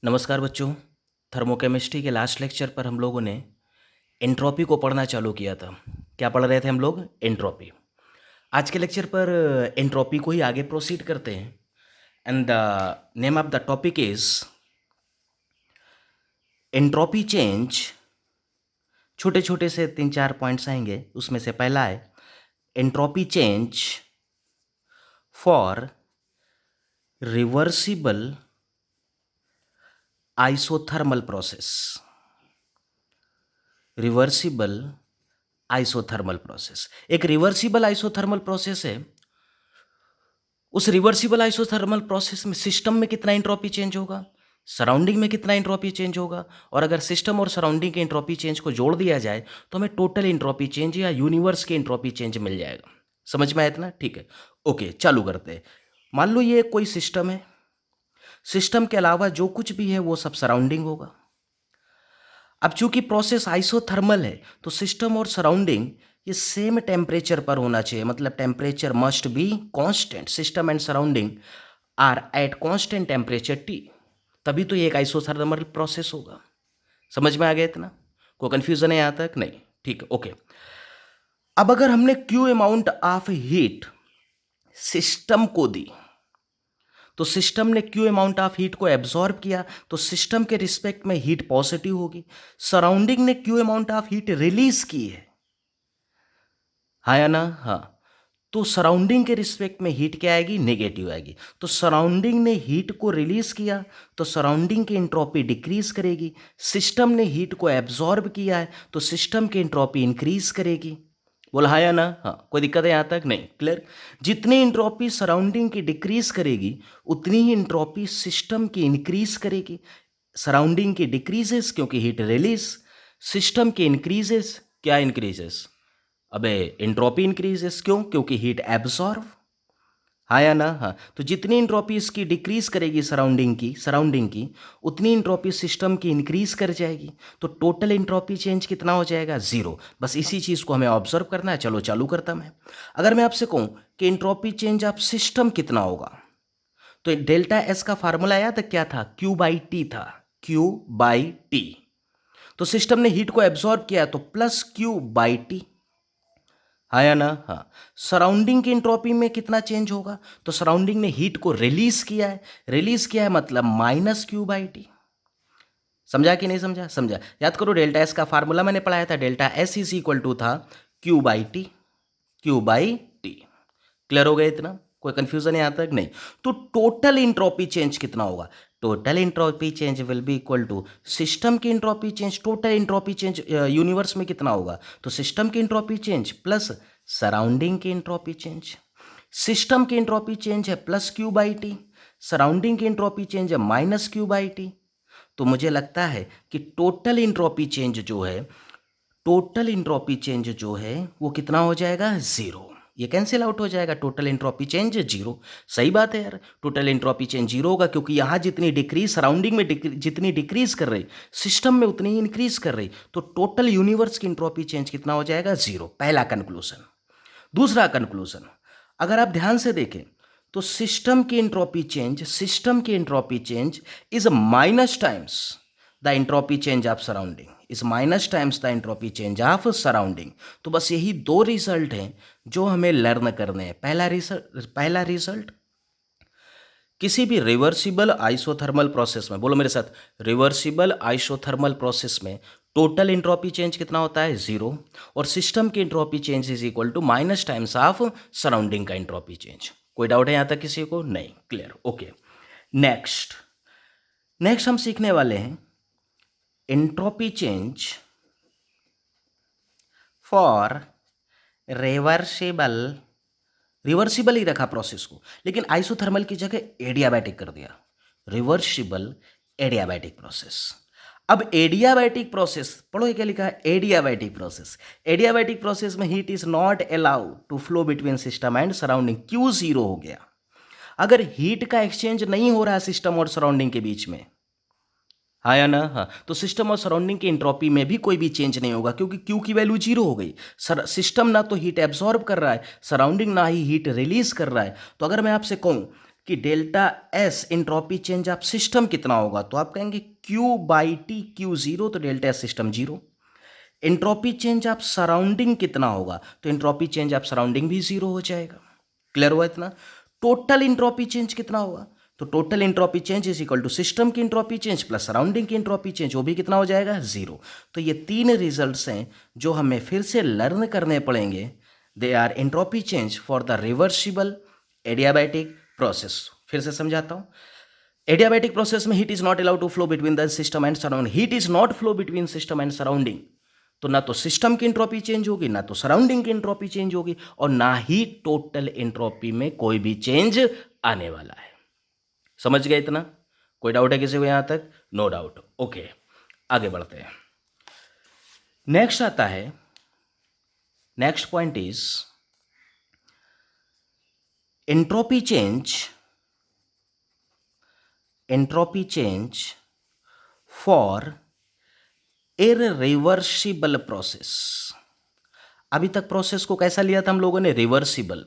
नमस्कार बच्चों। थर्मोकेमिस्ट्री के लास्ट लेक्चर पर हम लोगों ने एंट्रोपी को पढ़ना चालू किया था। क्या पढ़ रहे थे हम लोग? एंट्रोपी। आज के लेक्चर पर एंट्रोपी को ही आगे प्रोसीड करते हैं and the name of the topic is entropy change. छोटे छोटे से 3-4 पॉइंट्स आएंगे, उसमें से पहला है entropy change for reversible isothermal process. Reversible isothermal process एक रिवर्सिबल आइसोथर्मल प्रोसेस है। उस रिवर्सिबल आइसोथर्मल प्रोसेस में सिस्टम में कितना एंट्रोपी चेंज होगा, सराउंडिंग में कितना एंट्रोपी चेंज होगा, और अगर सिस्टम और सराउंडिंग के एंट्रोपी चेंज को जोड़ दिया जाए तो हमें टोटल एंट्रोपी चेंज या यूनिवर्स के एंट्रोपी चेंज मिल जाएगा। समझ में आया इतना? ठीक है, ओके, चालू करते हैं। मान लो ये कोई सिस्टम है, सिस्टम के अलावा जो कुछ भी है वो सब सराउंडिंग होगा। अब चूंकि प्रोसेस आइसोथर्मल है तो सिस्टम और सराउंडिंग ये सेम टेम्परेचर पर होना चाहिए, मतलब temperature must be constant. System and surrounding are at constant temperature T, तभी तो ये एक आइसोथर्मल प्रोसेस होगा। समझ में आ गया इतना? कोई कंफ्यूजन है यहाँ तक? नहीं, ठीक है, ओके। अब अगर हमने Q amount of heat system को दी तो सिस्टम ने क्यू अमाउंट ऑफ हीट को एब्जॉर्ब किया तो सिस्टम के रिस्पेक्ट में हीट पॉजिटिव होगी। सराउंडिंग ने Q amount of heat release की है, हाँ या ना? हाँ। तो सराउंडिंग के रिस्पेक्ट में हीट क्या आएगी? नेगेटिव आएगी। तो सराउंडिंग ने हीट को रिलीज किया तो सराउंडिंग की एंट्रोपी डिक्रीज करेगी। सिस्टम ने हीट को एब्जॉर्ब किया है तो सिस्टम की एंट्रोपी इंक्रीज करेगी। बोला हाँ या ना? हाँ। कोई दिक्कत है यहाँ तक? नहीं, क्लियर। जितनी एंट्रोपी सराउंडिंग की डिक्रीज करेगी उतनी ही एंट्रोपी सिस्टम की इंक्रीज करेगी। सराउंडिंग की डिक्रीजेस क्योंकि हीट रिलीज, सिस्टम की इंक्रीजेस, क्या इंक्रीजेस? अबे एंट्रोपी इंक्रीजेस, क्यों? क्योंकि हीट एब्सॉर्ब, हाँ या ना? हाँ। तो जितनी एंट्रोपी इसकी डिक्रीज करेगी सराउंडिंग की उतनी एंट्रोपी सिस्टम की इंक्रीज कर जाएगी। तो टोटल एंट्रोपी चेंज कितना हो जाएगा? जीरो। बस इसी चीज़ को हमें ऑब्जर्व करना है। चलो चालू करता मैं। अगर मैं आपसे कहूँ कि एंट्रोपी चेंज ऑफ सिस्टम कितना होगा तो डेल्टा एस का फार्मूला याद है क्या था? क्यू बाई टी था, क्यू बाई टी। तो सिस्टम ने हीट को एब्जॉर्ब किया तो प्लस क्यू बाई टी, हाँ या ना? हाँ। सराउंडिंग की एंट्रोपी में कितना चेंज होगा? तो सराउंडिंग ने हीट को रिलीज किया है, मतलब माइनस क्यू बाई टी। समझा कि नहीं समझा? समझा। याद करो, डेल्टा एस का फार्मूला मैंने पढ़ाया था, delta S is equal to था Q by T, Q by T. Clear हो गया इतना? कोई कंफ्यूजन यहाँ तक? नहीं। तो टोटल एंट्रोपी चेंज कितना होगा? Total entropy change will B equal to system की entropy change. Total entropy change universe में कितना होगा? तो सिस्टम की एंट्रोपी चेंज प्लस सराउंडिंग की एंट्रोपी चेंज। सिस्टम की एंट्रोपी चेंज है plus Q by T, surrounding की एंट्रोपी चेंज है माइनस क्यू बाई टी। तो मुझे लगता है कि टोटल एंट्रोपी चेंज जो है वो कितना हो जाएगा? जीरो। ये कैंसिल आउट हो जाएगा, टोटल एंट्रोपी चेंज जीरो। सही बात है यार, टोटल एंट्रोपी चेंज जीरो होगा क्योंकि यहाँ जितनी डिक्रीज सराउंडिंग में जितनी डिक्रीज कर रही सिस्टम में उतनी ही इंक्रीज कर रही, तो टोटल यूनिवर्स की एंट्रोपी चेंज कितना हो जाएगा? जीरो। पहला कंक्लूजन। दूसरा कंक्लूजन, अगर आप ध्यान से देखें तो सिस्टम की entropy change is minus times the entropy change of surrounding, तो बस यही दो रिजल्ट हैं जो हमें लर्न करने हैं। पहला रिजल्ट, किसी भी रिवर्सिबल आइसोथर्मल प्रोसेस में, बोलो मेरे साथ, रिवर्सिबल आइसोथर्मल प्रोसेस में टोटल एंट्रोपी चेंज कितना होता है? जीरो। और सिस्टम की entropy change is equal to minus times of surrounding का एंट्रोपी चेंज। कोई डाउट है यहां तक किसी को? नहीं, क्लियर, ओके। नेक्स्ट हम सीखने वाले हैं एंट्रोपी चेंज फॉर रिवर्सिबल ही रखा प्रोसेस को, लेकिन आइसोथर्मल की जगह एडियाबैटिक कर दिया। Reversible adiabatic process. अब एडियाबैटिक प्रोसेस पढ़ो, ये क्या लिखा है? एडियाबैटिक प्रोसेस में heat is not allowed to flow between system and surrounding. Q zero हो गया। अगर हीट का एक्सचेंज नहीं हो रहा है सिस्टम और सराउंडिंग के बीच में, हाँ या ना? हाँ। तो सिस्टम और सराउंडिंग की एंट्रोपी में भी कोई भी चेंज नहीं होगा क्योंकि क्यू की वैल्यू जीरो हो गई। सिस्टम ना तो हीट एब्जॉर्ब कर रहा है, सराउंडिंग ना ही हीट रिलीज कर रहा है। तो अगर मैं आपसे कहूँ कि delta S entropy change of system कितना होगा, तो आप कहेंगे Q by T, Q zero तो delta S system zero. Entropy change of surrounding कितना होगा, तो इंट्रोपी चेंज ऑफ सराउंडिंग भी जीरो हो जाएगा। क्लियर हुआ इतना। टोटल इंट्रोपी चेंज कितना होगा, तो total entropy change is equal to system की इंट्रोपी चेंज प्लस सराउंडिंग की इंट्रोपी चेंज, वो भी कितना हो जाएगा, जीरो। तो ये तीन रिजल्ट्स हैं जो हमें फिर से लर्न करने पड़ेंगे। They are entropy change for the reversible adiabatic process. फिर से समझाता हूँ। एडियाबैटिक प्रोसेस में heat is not allowed to flow between the system and surrounding. Heat is not flow between system and surrounding, तो ना तो सिस्टम की entropy change होगी, ना तो सराउंडिंग की इंट्रोपी चेंज होगी, और ना ही टोटल इंट्रोपी में कोई भी चेंज आने वाला है। समझ गए इतना? कोई डाउट है किसी को यहां तक? No doubt. ओके, आगे बढ़ते हैं। नेक्स्ट आता है, next point is entropy change for irreversible process. अभी तक प्रोसेस को कैसा लिया था हम लोगों ने, रिवर्सिबल।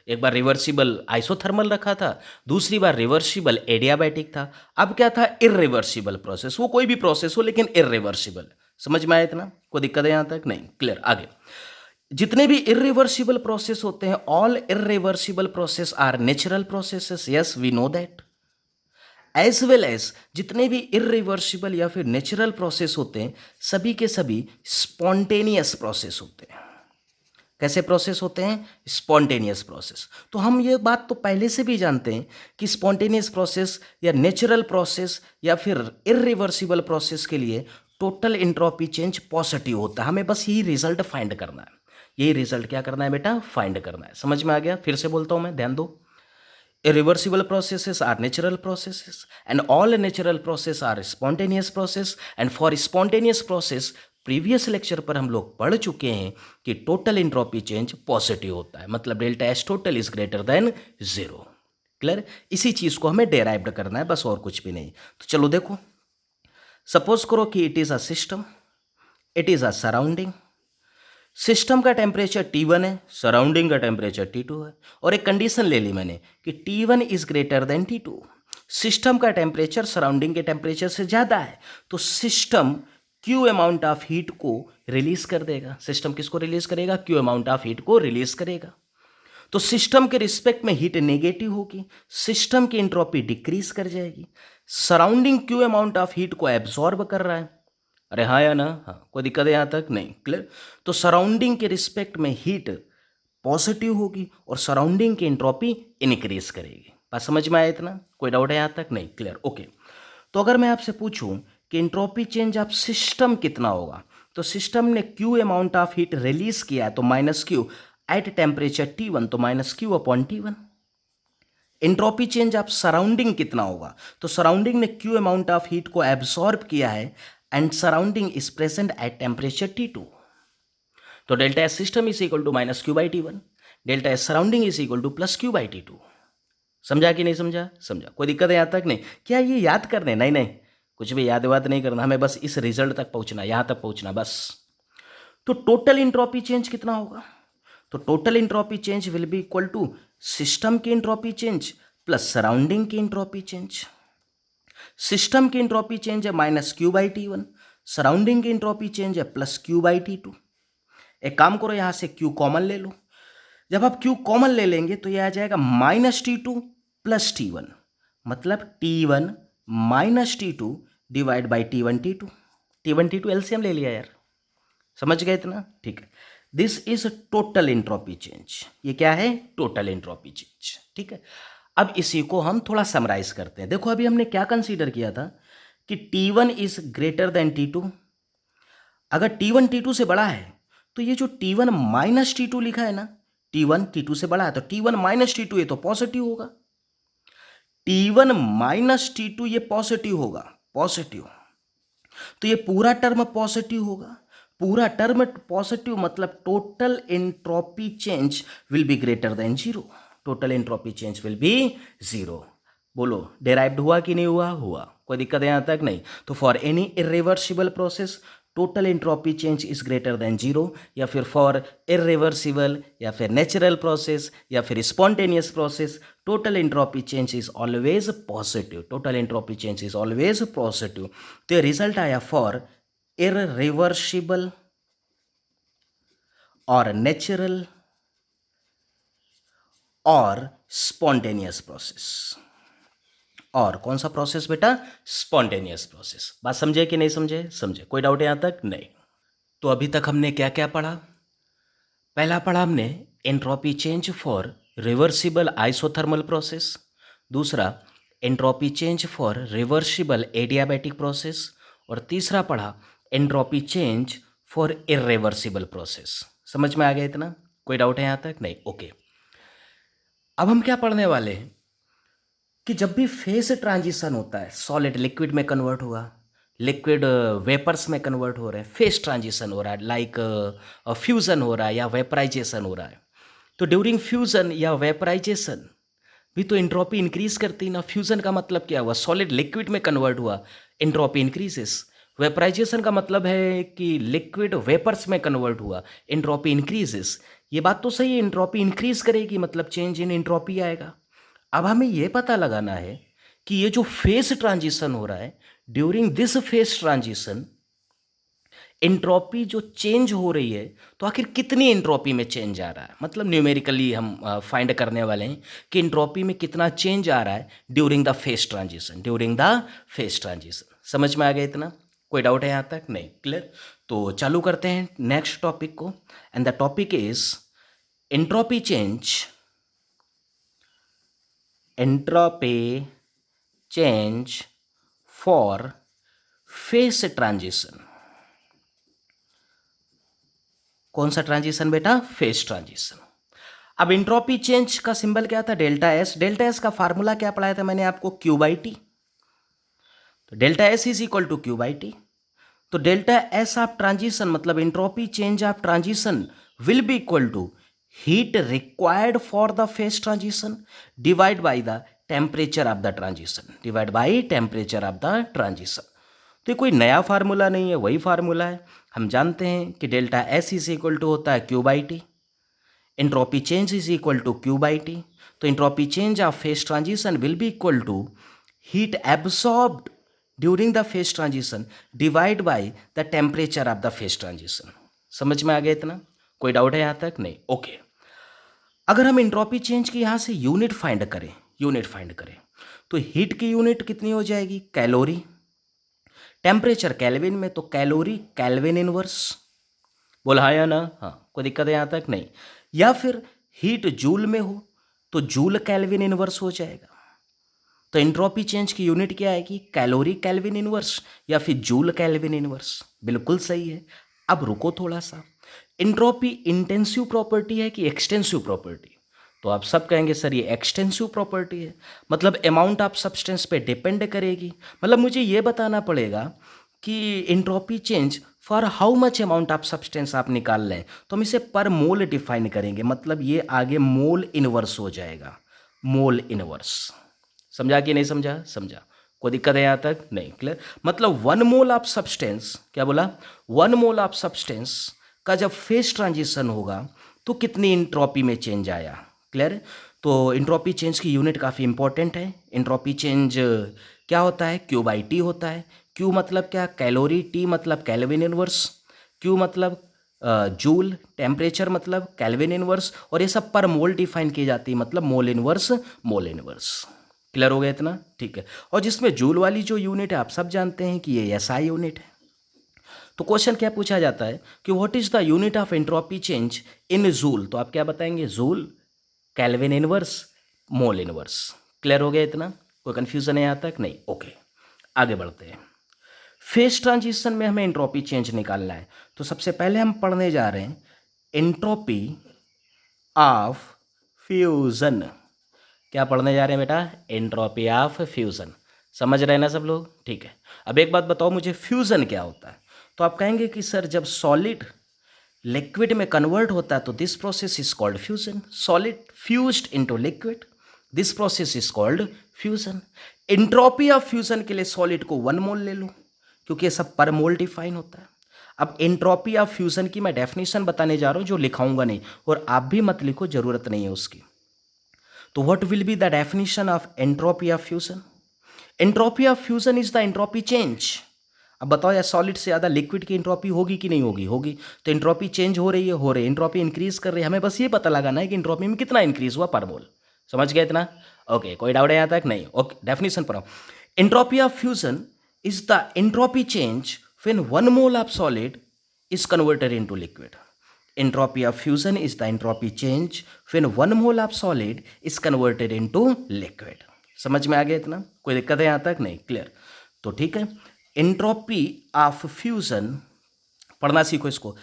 एक बार रिवर्सिबल आइसोथर्मल रखा था, दूसरी बार रिवर्सिबल एडियाबैटिक था। अब क्या था, इररिवर्सिबल प्रोसेस। वो कोई भी प्रोसेस हो लेकिन इररिवर्सिबल। समझ में आया इतना? कोई दिक्कत है यहां तक? नहीं, क्लियर। आगे, जितने भी इररिवर्सिबल प्रोसेस होते हैं, all irreversible process are natural processes. Yes, we know that. As well as जितने भी इररिवर्सिबल या फिर नेचुरल प्रोसेस होते हैं, सभी के सभी स्पॉन्टेनियस प्रोसेस होते हैं। कैसे प्रोसेस होते हैं? Spontaneous process. तो हम ये बात तो पहले से भी जानते हैं कि स्पॉन्टेनियस प्रोसेस या नेचुरल प्रोसेस या फिर इररिवर्सिबल प्रोसेस के लिए टोटल इंट्रोपी चेंज पॉजिटिव होता है। हमें बस यही रिजल्ट फाइंड करना है। यही रिजल्ट क्या करना है बेटा? फाइंड करना है। समझ में आ गया? फिर से बोलता हूं मैं, ध्यान दो। Irreversible processes are natural processes and all natural processes are spontaneous process, and for spontaneous process previous lecture पर हम लोग पढ़ चुके हैं कि टोटल इंट्रोपी चेंज पॉजिटिव होता है, मतलब delta S total is greater than zero. Clear? इसी चीज को हमें डेराइव्ड करना है, बस और कुछ भी नहीं। तो चलो देखो, सपोज करो कि it is a system, it is a surrounding. System का टेम्परेचर T1 है, सराउंडिंग का टेम्परेचर T2 है, और एक कंडीशन ले ली मैंने कि T1 is greater than T2। System का टेम्परेचर सराउंडिंग के टेम्परेचर से ज़्यादा है, तो system Q amount of heat को रिलीज कर देगा। सिस्टम किसको रिलीज करेगा? Q अमाउंट ऑफ हीट को रिलीज करेगा। तो सिस्टम के रिस्पेक्ट में हीट नेगेटिव होगी, सिस्टम की इंट्रोपी डिक्रीज कर जाएगी। Surrounding Q amount of heat को एब्जॉर्ब कर रहा है। अरे हाँ या ना? हाँ, कोई दिक्कत है यहाँ तक? नहीं, क्लियर। तो सराउंडिंग के रिस्पेक्ट में हीट पॉजिटिव होगी और सराउंडिंग की एंट्रोपी इंक्रीज करेगी। बात समझ में आया इतना? कोई डाउट है यहाँ तक? नहीं, क्लियर। ओके, तो अगर मैं आपसे पूछूं कि एंट्रोपी चेंज ऑफ सिस्टम कितना होगा, तो सिस्टम ने Q amount of heat release किया है, तो minus Q at temperature T1, तो minus Q upon T1। Entropy change of surrounding कितना होगा, तो सराउंडिंग ने क्यू अमाउंट ऑफ हीट को एब्सॉर्ब किया है and surrounding is present at temperature T2. तो delta S system is equal to minus Q by T1, delta S surrounding is equal to plus Q by T2। समझा कि नहीं समझा? समझा। कोई दिक्कत है यहाँ तक? नहीं। क्या ये याद करने? नहीं नहीं, कुछ भी याद वाद नहीं करना, हमें बस इस रिजल्ट तक पहुंचना, यहां तक पहुंचना बस। तो टोटल इंट्रोपी चेंज कितना होगा, तो total entropy change will B equal to system की इंट्रोपी चेंज प्लस सराउंडिंग की इंट्रोपी चेंज। सिस्टम की इंट्रोपी चेंज है minus Q by T1, surrounding की इंट्रोपी चेंज है प्लस क्यू बाई T2। एक काम करो, यहां से क्यू कॉमन ले लो। जब आप क्यू कॉमन ले लेंगे तो यह आ जाएगा माइनस T2 प्लस T1, मतलब T1 minus T2 divide by T1 T2 LCM ले लिया यार। समझ गए इतना? ठीक है। This is total entropy change. ये क्या है? Total entropy change. ठीक है। अब इसी को हम थोड़ा समराइज करते हैं। देखो, अभी हमने क्या कंसीडर किया था कि T1 is greater than T2। अगर T1 T2 से बड़ा है तो ये जो T1 माइनस T2 लिखा है ना, T1 T2 से बड़ा है तो T1 माइनस T2 ये तो पॉजिटिव होगा। T1 माइनस T2 ये पॉजिटिव होगा, पॉजिटिव। तो ये पूरा टर्म पॉजिटिव होगा। पूरा टर्म पॉजिटिव मतलब total entropy change will be greater than zero. Total entropy change will B zero. बोलो, डेराइव्ड हुआ कि नहीं हुआ? हुआ। कोई दिक्कत है यहाँ तक? नहीं। तो for any irreversible process total entropy change is greater than zero, या फिर फॉर इरिवर्सिबल या फिर नेचुरल प्रोसेस या फिर spontaneous process, total entropy change is always positive, total entropy change is always positive. तो ये रिजल्ट आया फॉर इरिवर्सिबल और नेचुरल और स्पॉन्टेनियस प्रोसेस। और कौन सा प्रोसेस बेटा? Spontaneous process. बात समझे कि नहीं समझे? समझे। कोई डाउट है यहाँ तक? नहीं। तो अभी तक हमने क्या क्या पढ़ा? पहला पढ़ा हमने entropy change for reversible isothermal process, दूसरा entropy change for reversible adiabatic process, और तीसरा पढ़ा entropy change for irreversible process. समझ में आ गया इतना? कोई डाउट है यहाँ तक? नहीं। ओके। अब हम क्या पढ़ने वाले हैं कि जब भी फेज ट्रांजिशन होता है, सॉलिड लिक्विड में कन्वर्ट हुआ, लिक्विड वेपर्स में कन्वर्ट हो रहे हैं, फेज ट्रांजिशन हो रहा है, लाइक फ्यूज़न हो रहा है या वेपराइजेशन हो रहा है, तो ड्यूरिंग फ्यूज़न या वेपराइजेशन भी तो एंट्रोपी इंक्रीज करती ना। फ्यूज़न का मतलब क्या हुआ? सॉलिड लिक्विड में कन्वर्ट हुआ, एंट्रोपी इंक्रीजेस। वेपराइजेशन का मतलब है कि लिक्विड वेपर्स में कन्वर्ट हुआ, एंट्रोपी इंक्रीजेस। ये बात तो सही है, एंट्रोपी इंक्रीज करेगी मतलब चेंज इन एंट्रोपी आएगा। अब हमें ये पता लगाना है कि ये जो फेज ट्रांजिशन हो रहा है, during this phase transition entropy जो चेंज हो रही है, तो आखिर कितनी एंट्रोपी में चेंज आ रहा है, मतलब न्यूमेरिकली हम फाइंड करने वाले हैं कि एंट्रोपी में कितना चेंज आ रहा है during the phase transition, during the phase transition. समझ में आ गया इतना? कोई डाउट है यहाँ तक? नहीं। क्लियर? तो चालू करते हैं नेक्स्ट टॉपिक को, and the topic is entropy change, entropy change for phase transition. कौन सा ट्रांजिशन बेटा? Phase transition. अब एंट्रोपी चेंज का सिंबल क्या था? Delta S. डेल्टा एस का फार्मूला क्या पढ़ाया था मैंने आपको? Q by T. तो delta S is equal to Q by T. तो डेल्टा एस ऑफ ट्रांजिशन मतलब entropy change of transition will B equal to heat required for the phase transition divide by the temperature of the transition, divide by temperature of the transition. तो ये कोई नया formula नहीं है, वही formula है। हम जानते हैं कि delta S is equal to होता है Q by T, entropy change is equal to Q by T. तो entropy change of phase transition will B equal to heat absorbed during the phase transition divide by the temperature of the phase transition. समझ में आ गया इतना? कोई doubt है यहाँ तक? नहीं। ओके। अगर हम एंट्रोपी चेंज की यहाँ से यूनिट फाइंड करें तो हीट की यूनिट कितनी हो जाएगी? कैलोरी। टेम्परेचर केल्विन में, तो कैलोरी केल्विन इनवर्स। बोला हाँ या ना? हाँ। कोई दिक्कत है यहाँ तक? नहीं। या फिर हीट जूल में हो तो जूल केल्विन इनवर्स हो जाएगा। तो एंट्रोपी चेंज की यूनिट क्या आएगी? कैलोरी केल्विन इनवर्स या फिर जूल केल्विन इनवर्स। बिल्कुल सही है। अब रुको थोड़ा सा, एंट्रोपी इंटेंसिव प्रॉपर्टी है कि एक्सटेंसिव प्रॉपर्टी? तो आप सब कहेंगे सर ये एक्सटेंसिव प्रॉपर्टी है, मतलब अमाउंट ऑफ सब्सटेंस पे डिपेंड करेगी। मतलब मुझे ये बताना पड़ेगा कि entropy change for how much amount of substance आप निकाल लें, तो हम इसे पर मोल डिफाइन करेंगे, मतलब ये आगे मोल इनवर्स हो जाएगा, मोल इनवर्स। समझा कि नहीं समझा? समझा। कोई दिक्कत है यहाँ तक? नहीं। क्लियर? मतलब 1 मोल ऑफ सब्सटेंस, क्या बोला? 1 मोल ऑफ सब्सटेंस का जब फेज ट्रांजिशन होगा तो कितनी एंट्रोपी में चेंज आया। क्लियर? तो एंट्रोपी चेंज की यूनिट काफ़ी इंपॉर्टेंट है। एंट्रोपी चेंज क्या होता है? क्यू बाई टी होता है। क्यू मतलब क्या? कैलोरी, टी मतलब केल्विन इनवर्स, क्यू मतलब जूल, टेम्परेचर मतलब केल्विन इनवर्स, और ये सब पर मोल डिफाइन की जाती है, मतलब mole inverse, mole inverse. Clear हो गया इतना? ठीक है। और जिसमें जूल वाली जो यूनिट है आप सब जानते हैं कि ये एसआई यूनिट है। तो क्वेश्चन क्या पूछा जाता है कि what is the unit of entropy change in joule, तो आप क्या बताएंगे? Joule, kelvin inverse, mole inverse. Clear हो गया इतना? कोई कंफ्यूजन है यहाँ तक? नहीं। ओके। आगे बढ़ते हैं। फेज ट्रांजिशन में हमें एंट्रोपी चेंज निकालना है, तो सबसे पहले हम पढ़ने जा रहे हैं एंट्रोपी ऑफ फ्यूजन। क्या पढ़ने जा रहे हैं बेटा? Entropy of fusion. समझ रहे हैं ना सब लोग? ठीक है। अब एक बात बताओ मुझे, फ्यूजन क्या होता है? तो आप कहेंगे कि सर जब सॉलिड लिक्विड में कन्वर्ट होता है तो this process is called fusion. Solid fused into liquid, this process is called fusion. Entropy of fusion के लिए सॉलिड को 1 मोल ले लो, क्योंकि ये सब पर मोल डिफाइन होता है। अब एंट्रोपी ऑफ फ्यूज़न की मैं डेफिनेशन बताने जा रहा हूँ, जो लिखाऊंगा नहीं, और आप भी मत लिखो, ज़रूरत नहीं है उसकी। तो what will be the definition of entropy of fusion? Entropy of fusion is the entropy change. अब बताओ यार, सॉलिड से ज़्यादा लिक्विड की एंट्रोपी होगी कि नहीं होगी? होगी। तो एंट्रोपी चेंज हो रही है, हो रही है, एंट्रोपी इंक्रीज कर रही है। हमें बस ये पता लगाना है कि एंट्रोपी में कितना इंक्रीज हुआ पर मोल। समझ गए इतना? ओके, कोई डाउट है यहाँ तक? नहीं। ओके, डेफिनेशन पर entropy of fusion is the entropy change when 1 mole of solid is converted into liquid. Entropy of fusion is the entropy change when 1 mole of solid is converted into liquid. समझ में आ गया इतना? कोई दिक्कत है यहाँ तक? नहीं। क्लियर? तो ठीक है, एंट्रोपी ऑफ फ्यूजन पढ़ना सीखो इसको।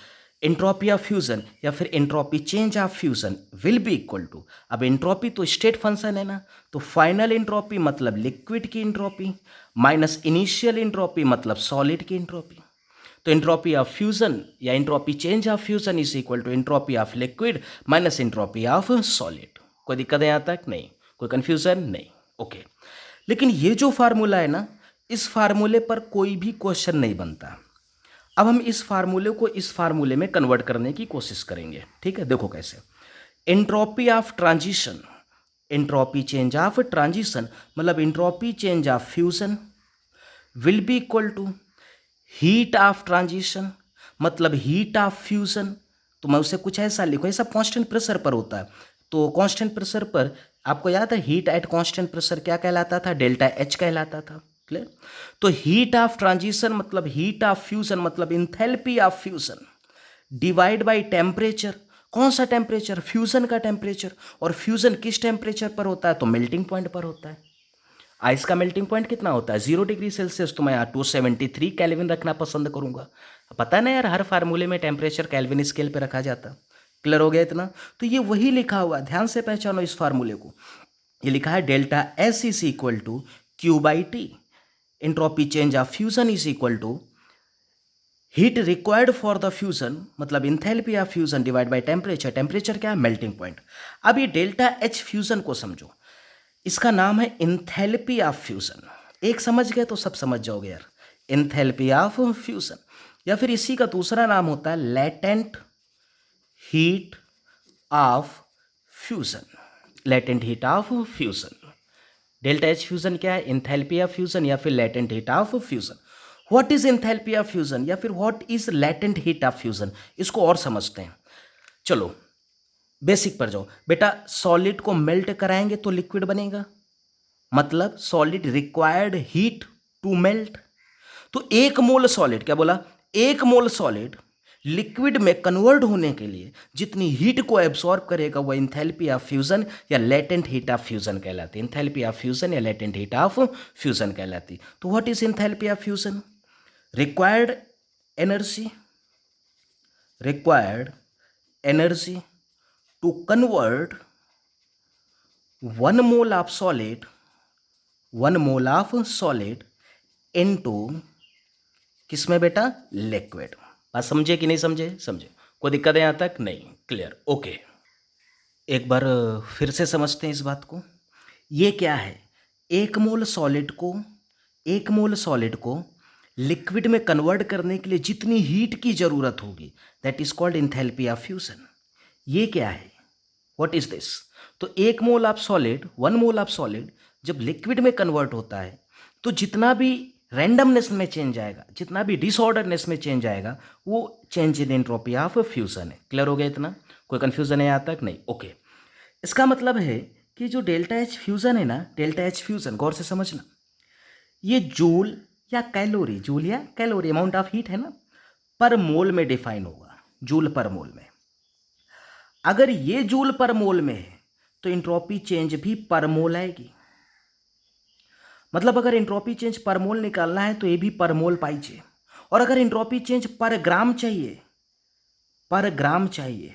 एंट्रोपी ऑफ फ्यूजन या फिर entropy change of fusion will B equal to, अब एंट्रोपी तो स्टेट फंक्शन है ना, तो फाइनल एंट्रोपी मतलब लिक्विड की एंट्रोपी माइनस इनिशियल एंट्रोपी मतलब सॉलिड की एंट्रोपी। तो एंट्रोपी ऑफ फ्यूजन या entropy change of fusion is equal to entropy of liquid minus entropy of solid. कोई दिक्कत है यहाँ तक? नहीं। कोई कंफ्यूजन? नहीं। ओके, लेकिन ये जो फार्मूला है ना, इस फार्मूले पर कोई भी क्वेश्चन नहीं बनता। अब हम इस फार्मूले को इस फार्मूले में कन्वर्ट करने की कोशिश करेंगे। ठीक है, देखो कैसे। Entropy of transition, entropy change of transition मतलब entropy change of fusion will B equal to heat of transition मतलब हीट ऑफ फ्यूजन। तो मैं उसे कुछ ऐसा लिखूँ, ऐसा कांस्टेंट प्रेशर पर होता है। तो कांस्टेंट प्रेशर पर आपको याद है हीट एट कांस्टेंट प्रेशर क्या कहलाता था? डेल्टा एच कहलाता था। क्लियर? तो हीट ऑफ ट्रांजिशन मतलब हीट ऑफ फ्यूजन मतलब enthalpy of fusion divide by temperature. कौन सा टेम्परेचर? फ्यूजन का टेम्परेचर। और फ्यूजन किस टेम्परेचर पर होता है? तो मेल्टिंग पॉइंट पर होता है। आइस का मेल्टिंग पॉइंट कितना होता है? 0 डिग्री सेल्सियस। तो मैं यहाँ 273 केल्विन रखना पसंद करूंगा। पता ना यार, हर फार्मूले में टेम्परेचर केल्विन स्केल पे रखा जाता। क्लियर हो गया इतना? तो ये वही लिखा हुआ, ध्यान से पहचानो इस फार्मूले को। ये लिखा है delta S is equal to Q by T. Entropy change of fusion is equal to heat required for the fusion मतलब enthalpy of fusion divide by temperature. Temperature क्या है? Melting point. अब ये डेल्टा एच फ्यूजन को समझो, इसका नाम है इंथैल्पी ऑफ फ्यूजन। एक समझ गए तो सब समझ जाओगे यार, इंथैल्पी ऑफ फ्यूजन। या फिर इसी का दूसरा नाम होता है latent heat of fusion. Latent heat of fusion. Delta H fusion क्या है? इंथैल्पी ऑफ फ्यूजन या फिर latent heat of fusion. What is enthalpy of fusion या फिर what is latent heat of fusion, इसको और समझते हैं। चलो बेसिक पर जाओ बेटा। सॉलिड को मेल्ट कराएंगे तो लिक्विड बनेगा, मतलब solid required heat to melt. तो 1 मोल सॉलिड, क्या बोला? 1 मोल सॉलिड लिक्विड में कन्वर्ट होने के लिए जितनी हीट को एब्सॉर्ब करेगा वो इंथैल्पी ऑफ फ्यूजन या लेटेंट हीट ऑफ फ्यूजन कहलाती है। इंथैल्पी ऑफ फ्यूजन या लेटेंट हीट ऑफ फ्यूजन कहलाती। तो what is enthalpy of fusion? Required energy, required energy to convert 1 mole of solid, 1 mole of solid into किस में बेटा? Liquid. बात समझे कि नहीं समझे? समझे। कोई दिक्कत है यहाँ तक? नहीं। क्लियर? ओके, एक बार फिर से समझते हैं इस बात को। ये क्या है? 1 मोल सॉलिड को, 1 मोल सॉलिड को लिक्विड में कन्वर्ट करने के लिए जितनी हीट की जरूरत होगी that is called enthalpy of fusion. ये क्या है? What is this? तो 1 mole of solid, 1 mole of solid जब लिक्विड में कन्वर्ट होता है तो जितना भी रैंडमनेस में चेंज आएगा, जितना भी डिसऑर्डरनेस में चेंज आएगा, वो change in entropy of fusion है। क्लियर हो गया इतना? कोई कंफ्यूजन है यहाँ तक? नहीं। ओके, इसका मतलब है कि जो डेल्टा एच फ्यूजन है ना, डेल्टा एच फ्यूजन गौर से समझना, ये जूल या कैलोरी, जूल या कैलोरी अमाउंट ऑफ हीट है ना, पर मोल में डिफाइन होगा, जूल पर मोल में। अगर ये जूल पर मोल में है तो एंट्रोपी चेंज भी पर मोल आएगी। मतलब अगर एंट्रोपी चेंज पर मोल निकालना है तो ये भी पर मोल पाइए। और अगर एंट्रोपी चेंज पर ग्राम चाहिए, पर ग्राम चाहिए,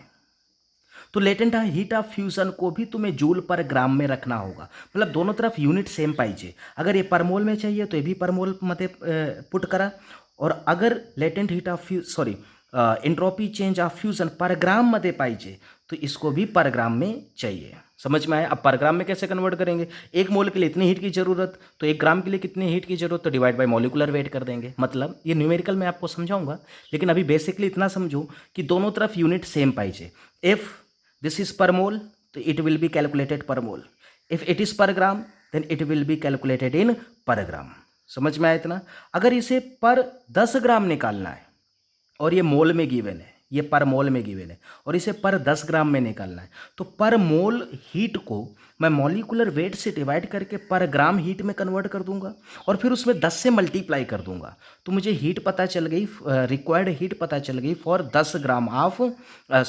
तो लेटेंट हीट ऑफ फ्यूजन को भी तुम्हें जूल पर ग्राम में रखना होगा। मतलब दोनों तरफ यूनिट सेम पाइए। अगर ये पर मोल में चाहिए तो ये भी पर मोल मध्ये पुट करा, और अगर latent heat of entropy change of fusion per ग्राम मध्ये पाहिजे तो इसको भी पर ग्राम में चाहिए। समझ में आया? अब पर ग्राम में कैसे कन्वर्ट करेंगे? 1 मोल के लिए इतनी हीट की ज़रूरत, तो 1 ग्राम के लिए कितनी हीट की ज़रूरत, तो डिवाइड बाय मॉलिक्यूलर वेट कर देंगे। मतलब ये न्यूमेरिकल मैं आपको समझाऊंगा, लेकिन अभी बेसिकली इतना समझो कि दोनों तरफ यूनिट सेम पाइजे। If this is per mole तो इट विल बी कैलकुलेटेड पर मोल, if it is per gram then it will be calculated in per gram. समझ में आया इतना? अगर इसे पर 10 ग्राम निकालना है और ये मोल में गिवन है, ये पर मोल में गिवन है, और इसे पर 10 ग्राम में निकालना है, तो पर मोल हीट को मैं मॉलिक्यूलर वेट से डिवाइड करके पर ग्राम हीट में कन्वर्ट कर दूंगा और फिर उसमें 10 से मल्टीप्लाई कर दूंगा, तो मुझे हीट पता चल गई, रिक्वायर्ड हीट पता चल गई for 10 gram of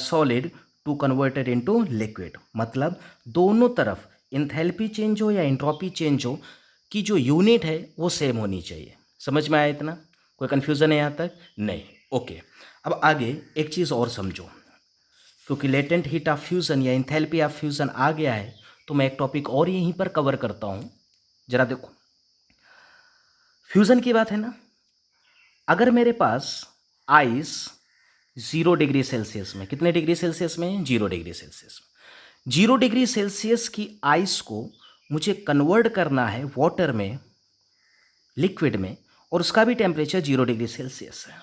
solid to converted into liquid. मतलब दोनों तरफ इंथैल्पी चेंज हो या एंट्रोपी चेंज हो की जो यूनिट है वो सेम होनी चाहिए। समझ में आया इतना? कोई कन्फ्यूज़न है यहाँ तक? नहीं। ओके, अब आगे एक चीज़ और समझो, क्योंकि लेटेंट हीट ऑफ फ्यूज़न या इंथैल्पी ऑफ फ्यूज़न आ गया है तो मैं एक टॉपिक और यहीं पर कवर करता हूँ। जरा देखो, फ्यूज़न की बात है ना, अगर मेरे पास आइस 0 डिग्री सेल्सियस में, कितने डिग्री सेल्सियस में? 0 डिग्री सेल्सियस में, 0 डिग्री सेल्सियस की आइस को मुझे कन्वर्ट करना है वाटर में, लिक्विड में, और उसका भी टेम्परेचर 0 डिग्री सेल्सियस है।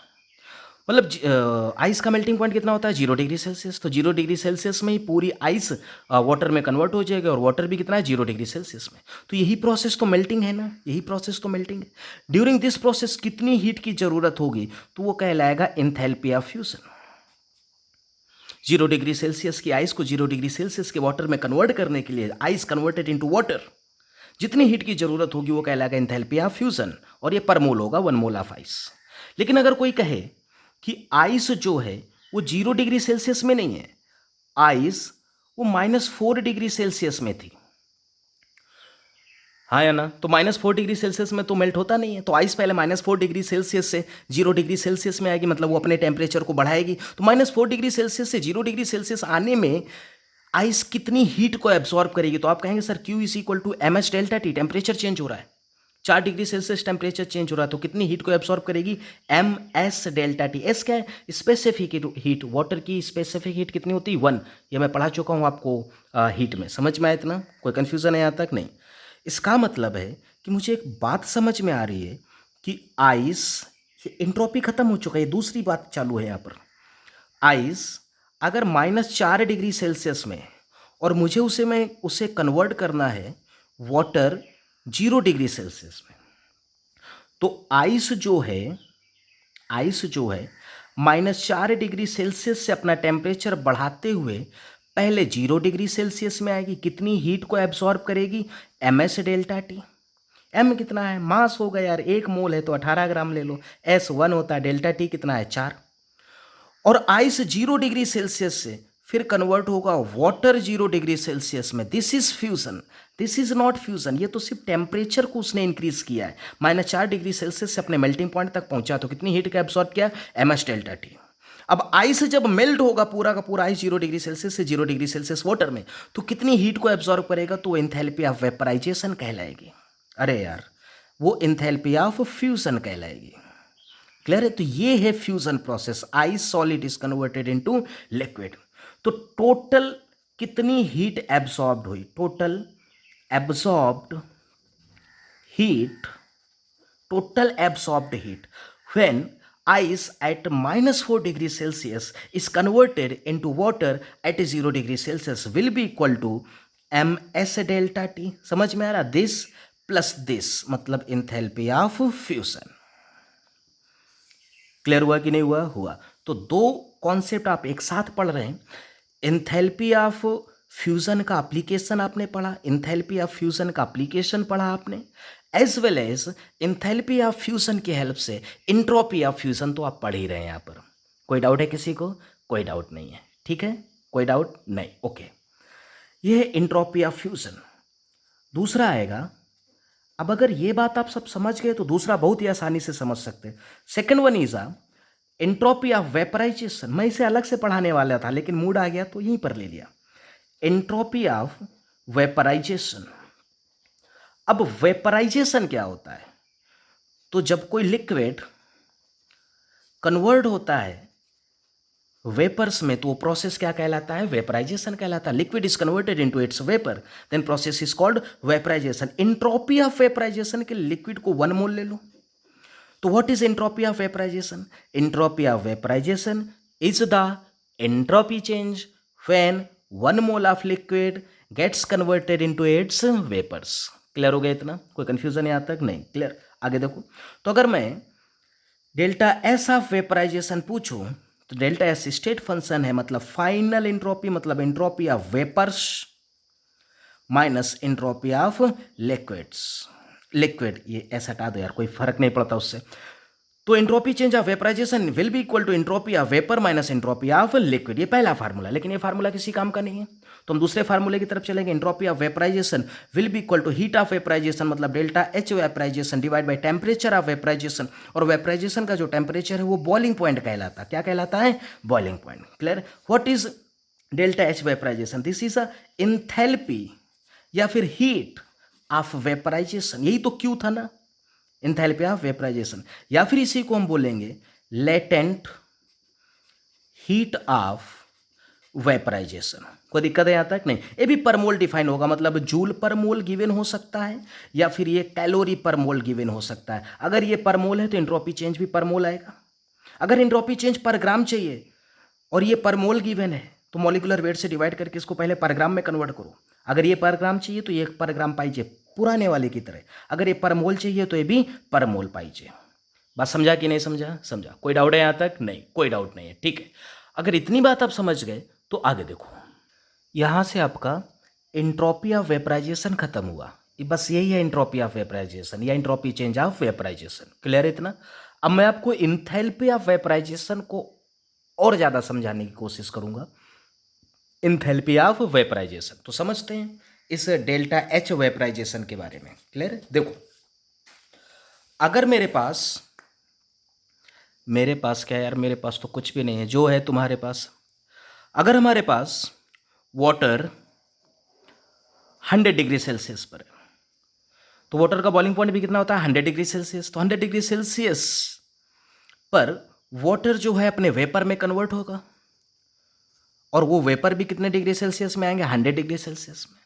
मतलब आइस का मेल्टिंग पॉइंट कितना होता है? 0 डिग्री सेल्सियस। तो 0 डिग्री सेल्सियस में ही पूरी आइस वाटर में कन्वर्ट हो जाएगा, और वाटर भी कितना है? 0 डिग्री सेल्सियस में। तो यही प्रोसेस तो मेल्टिंग है ना, यही प्रोसेस तो मेल्टिंग है। ड्यूरिंग दिस प्रोसेस कितनी हीट की जरूरत होगी, तो वो कहलाएगा enthalpy of fusion. 0 degree Celsius की आइस को 0 डिग्री सेल्सियस के वाटर में कन्वर्ट करने के लिए, आइस कन्वर्टेड इनटू वाटर, जितनी हीट की जरूरत होगी वो कहलाएगा एंथैल्पी ऑफ फ्यूजन, और ये पर मोल होगा, 1 मोल ऑफ आइस। लेकिन अगर कोई कहे कि आइस जो है वो 0 डिग्री सेल्सियस में नहीं है, आइस वो -4 डिग्री सेल्सियस में थी, हाँ या ना, तो -4 डिग्री सेल्सियस में तो मेल्ट होता नहीं है, तो आइस पहले -4 डिग्री सेल्सियस से 0 डिग्री सेल्सियस में आएगी, मतलब वो अपने टेम्परेचर को बढ़ाएगी। तो -4 डिग्री सेल्सियस से 0 डिग्री सेल्सियस आने में आइस कितनी हीट को एब्जॉर्ब करेगी? तो आप कहेंगे sir Q is equal to MS delta T, temperature change हो रहा है, 4 डिग्री सेल्सियस टेम्परेचर चेंज हो रहा है, तो कितनी हीट को एब्सॉर्ब करेगी? MS delta T. एस क्या है? Specific heat. वाटर की स्पेसिफिक हीट कितनी होती है? 1। ये मैं पढ़ा चुका हूँ आपको हीट में। समझ में आया इतना? कोई कन्फ्यूज़न है यहाँ तक? नहीं। इसका मतलब है कि मुझे एक बात समझ में आ रही है कि आइस, एंट्रोपी खत्म हो चुका है, दूसरी बात चालू है यहाँ पर। आइस अगर -4 डिग्री सेल्सियस में, और मुझे उसे कन्वर्ट करना है वाटर 0 डिग्री सेल्सियस में, तो आइस जो है -4 डिग्री सेल्सियस से अपना टेम्परेचर बढ़ाते हुए पहले 0 डिग्री सेल्सियस में आएगी। कितनी हीट को एब्सॉर्ब करेगी? MS delta T. M कितना है? मास होगा यार, 1 मोल है तो 18 ग्राम ले लो। S 1 होता है, डेल्टा टी कितना है? 4। और आइस 0 डिग्री सेल्सियस से फिर कन्वर्ट होगा वाटर 0 डिग्री सेल्सियस में। This is fusion, this is not fusion. ये तो सिर्फ टेम्परेचर को उसने इंक्रीज किया है, -4 डिग्री सेल्सियस से अपने मेल्टिंग पॉइंट तक पहुंचा, तो कितनी हीट का एब्सॉर्ब किया? MS delta T. अब आइस जब मेल्ट होगा, पूरा का पूरा आइस 0 डिग्री सेल्सियस से 0 डिग्री सेल्सियस वाटर में, तो कितनी हीट को एब्सॉर्ब करेगा? तो एंथैल्पी ऑफ वेपराइजेशन कहलाएगी। अरे यार, वो एंथैल्पी ऑफ फ्यूजन कहलाएगी। क्लियर है? तो ये है fusion process, ice solid is converted into liquid. तो टोटल कितनी हीट एब्सॉर्ब्ड हुई? Total absorbed heat, total absorbed heat when ice at -4 degree Celsius is converted into water at 0 degree Celsius will be equal to MS delta T। समझ में आ रहा? This plus this मतलब enthalpy of fusion. Clear हुआ कि नहीं हुआ? हुआ। तो दो कॉन्सेप्ट आप एक साथ पढ़ रहे हैं। एंथैल्पी ऑफ फ्यूजन का एप्लीकेशन आपने पढ़ा, एंथैल्पी ऑफ फ्यूजन का एप्लीकेशन पढ़ा आपने, as well as enthalpy of fusion की हेल्प से इंट्रोपी ऑफ फ्यूजन तो आप पढ़ ही रहे हैं यहाँ पर। कोई डाउट है किसी को? कोई डाउट नहीं है, ठीक है, कोई डाउट नहीं। ओके, ये है इंट्रोपी ऑफ फ्यूजन। दूसरा आएगा, अब अगर ये बात आप सब समझ गए तो दूसरा बहुत ही आसानी से समझ सकते हैं। Second one is entropy of vaporisation. मैं इसे अलग से पढ़ाने वाला था लेकिन मूड आ गया तो यहीं पर ले लिया। Entropy of vaporisation. अब वेपराइजेशन क्या होता है? तो जब कोई लिक्विड कन्वर्ट होता है वेपर्स में, तो वो प्रोसेस क्या कहलाता है? वेपराइजेशन कहलाता है। Liquid is converted into its vapour, then process is called vaporisation. Entropy of vaporisation के लिक्विड को 1 मोल ले लो, तो what is entropy of vaporisation? Entropy of vaporisation is the entropy change when 1 mole of liquid gets converted into its vapours. Clear हो गया इतना? कोई confusion यहाँ तक नहीं? क्लियर? आगे देखो, तो अगर मैं डेल्टा एस ऑफ वेपराइजेशन पूछूं, तो डेल्टा एस स्टेट फंक्शन है, मतलब फाइनल एंट्रोपी, मतलब entropy of vapours minus entropy of liquids. Liquid ये एस हटा दो यार, कोई फर्क नहीं पड़ता उससे। तो entropy change of vaporisation will be equal to entropy of vapour minus entropy of liquid. ये पहला फार्मूला, लेकिन ये फार्मूला किसी काम का नहीं है, तो हम दूसरे फार्मूले की तरफ चलेंगे। Entropy of vaporisation will be equal to heat of vaporisation, मतलब delta H vaporization divide by temperature of vaporization. और वेपराइजेशन का जो टेम्परेचर है वो बॉइलिंग पॉइंट कहलाता है। क्या कहलाता है? Boiling point. Clear? What is delta H vaporisation? This is a enthalpy या फिर हीट ऑफ वेपराइजेशन। यही तो क्यू था ना, एंथैल्पी ऑफ वेपराइजेशन, या फिर इसी को हम बोलेंगे लेटेंट हीट ऑफ वेपराइजेशन। कोई दिक्कत है यहाँ तक? नहीं। ये भी पर मोल डिफाइन होगा, मतलब जूल पर मोल गिवन हो सकता है या फिर ये कैलोरी पर मोल गिवन हो सकता है। अगर ये पर मोल है तो एंट्रोपी चेंज भी पर मोल आएगा। अगर एंट्रोपी चेंज पर ग्राम चाहिए और ये पर मोल गिवन है, तो मॉलिक्यूलर वेट से डिवाइड करके इसको पहले पर ग्राम में कन्वर्ट करो। अगर ये पर ग्राम चाहिए तो ये पर ग्राम पाइजे, पुराने वाले की तरह। अगर ये पर मोल चाहिए तो ये भी पर मोल पाइजे। बात समझा कि नहीं समझा? समझा। कोई डाउट है यहाँ तक? नहीं, कोई डाउट नहीं है। ठीक है, अगर इतनी बात आप समझ गए तो आगे देखो। यहाँ से आपका एंट्रोपी ऑफ वेपराइजेशन खत्म हुआ। बस यही है एंट्रोपी ऑफ वेपराइजेशन या entropy change of vaporisation. Clear है इतना? अब मैं आपको एंथैल्पी ऑफ वेपराइजेशन को और ज़्यादा समझाने की कोशिश करूँगा। एंथैल्पी ऑफ वेपराइजेशन तो समझते हैं इस डेल्टा एच वेपराइजेशन के बारे में। क्लियर है? देखो, अगर मेरे पास क्या यार, मेरे पास तो कुछ भी नहीं है, जो है तुम्हारे पास। अगर हमारे पास वाटर 100 डिग्री सेल्सियस पर है, तो वाटर का बॉइलिंग पॉइंट भी कितना होता है? 100 डिग्री सेल्सियस। तो 100 डिग्री सेल्सियस पर वाटर जो है अपने वेपर में कन्वर्ट होगा, और वो वेपर भी कितने डिग्री सेल्सियस में आएंगे? 100 डिग्री सेल्सियस में।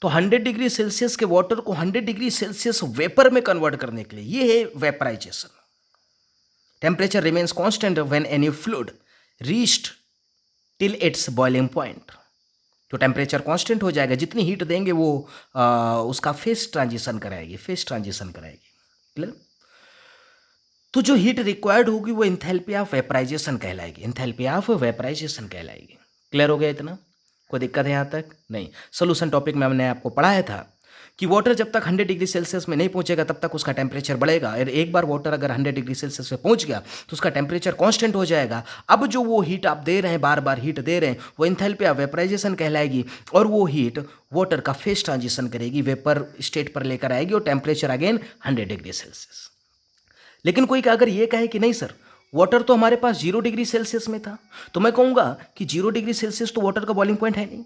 तो 100 डिग्री सेल्सियस के वाटर को 100 डिग्री सेल्सियस वेपर में कन्वर्ट करने के लिए, ये है vaporisation. Temperature remains constant when any fluid reached till its boiling point. तो टेम्परेचर कांस्टेंट हो जाएगा, जितनी हीट देंगे वो उसका फेस ट्रांजिशन कराएगी। क्लियर? तो जो हीट रिक्वायर्ड होगी वो एंथैल्पी ऑफ वेपराइजेशन कहलाएगी। क्लियर हो गया इतना? कोई दिक्कत है यहाँ तक? नहीं। सोल्यूशन टॉपिक में हमने आपको पढ़ाया था कि वाटर जब तक 100 डिग्री सेल्सियस में नहीं पहुंचेगा तब तक उसका टेम्परेचर बढ़ेगा, और एक बार वाटर अगर 100 डिग्री सेल्सियस पे पहुंच गया तो उसका टेम्परेचर कांस्टेंट हो जाएगा। अब जो वो हीट आप दे रहे हैं, बार बार हीट दे रहे हैं, वो एंथैल्पी ऑफ वेपराइजेशन कहलाएगी, और वो हीट वाटर का फेस ट्रांजिशन करेगी, वेपर स्टेट पर लेकर आएगी, और टेम्परेचर अगेन 100 डिग्री सेल्सियस। लेकिन कोई अगर ये कहे कि नहीं सर, वाटर तो हमारे पास 0 डिग्री सेल्सियस में था, तो मैं कहूँगा कि 0 डिग्री सेल्सियस तो वाटर का बॉइलिंग पॉइंट है नहीं।